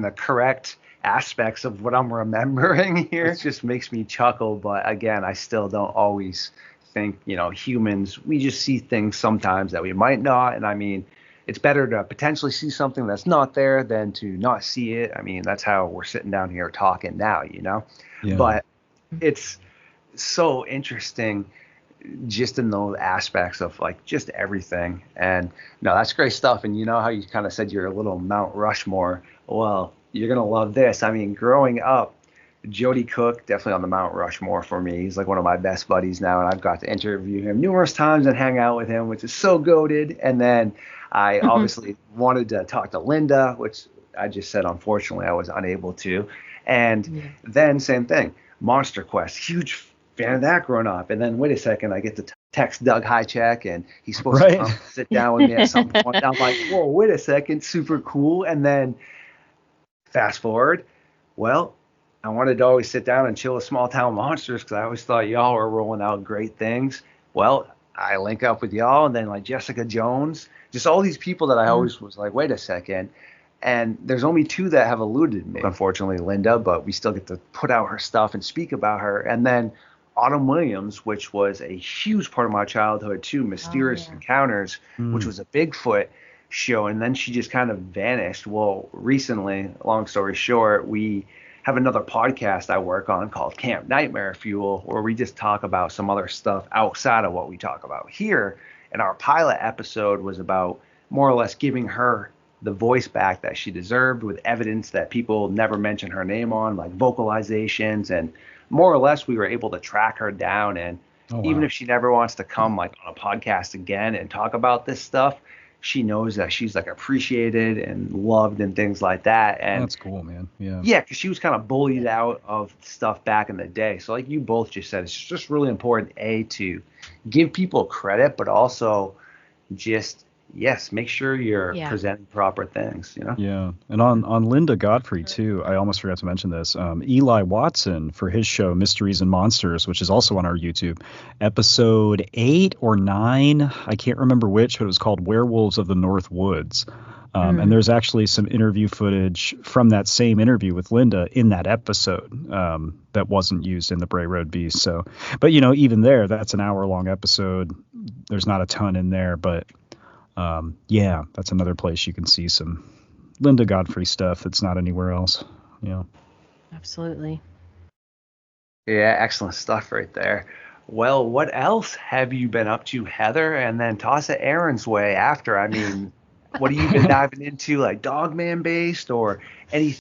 the correct aspects of what I'm remembering here. It just makes me chuckle. But again, I still don't always think, humans, we just see things sometimes that we might not. And I mean, it's better to potentially see something that's not there than to not see it. I mean, that's how we're sitting down here talking now, Yeah. But it's so interesting just in those aspects of like just everything. And no, that's great stuff. And you know how you kind of said you're a little Mount Rushmore. Well, you're going to love this. I mean, growing up, Jody Cook, definitely on the Mount Rushmore for me. He's like one of my best buddies now, and I've got to interview him numerous times and hang out with him, which is so goated. And then I obviously wanted to talk to Linda, which I just said, unfortunately, I was unable to. And then same thing, Monster Quest, huge fan of that growing up. And then wait a second, I get to text Doug Highcheck, and he's supposed to come sit down with me at some point. And I'm like, whoa, wait a second, super cool. And then fast forward, well, I wanted to always sit down and chill with Small Town Monsters because I always thought y'all were rolling out great things. Well, I link up with y'all, and then like Jessica Jones, just all these people that I always was like, wait a second. And there's only two that have eluded me, unfortunately, Linda, but we still get to put out her stuff and speak about her. And then Autumn Williams, which was a huge part of my childhood too, Mysterious Encounters, which was a Bigfoot show. And then she just kind of vanished. Well, recently, long story short, we have another podcast I work on called Camp Nightmare Fuel, where we just talk about some other stuff outside of what we talk about here. And our pilot episode was about more or less giving her the voice back that she deserved with evidence that people never mention her name on, like vocalizations. And more or less, we were able to track her down. And even if she never wants to come like on a podcast again and talk about this stuff, she knows that she's like appreciated and loved and things like that. And that's cool, man. Yeah, because she was kind of bullied out of stuff back in the day. So like you both just said, it's just really important, to give people credit, but also just, make sure you're presenting proper things, Yeah. And on Linda Godfrey, too, I almost forgot to mention this. Eli Watson, for his show Mysteries and Monsters, which is also on our YouTube, episode 8 or 9, I can't remember which, but it was called Werewolves of the North Woods. And there's actually some interview footage from that same interview with Linda in that episode that wasn't used in the Bray Road Beast. So, but, even there, that's an hour-long episode. There's not a ton in there, but that's another place you can see some Linda Godfrey stuff that's not anywhere else. Absolutely. Yeah, excellent stuff right there. Well, what else have you been up to, Heather? And then toss it Aaron's way after. I mean, what have you been diving into, like Dogman based or anything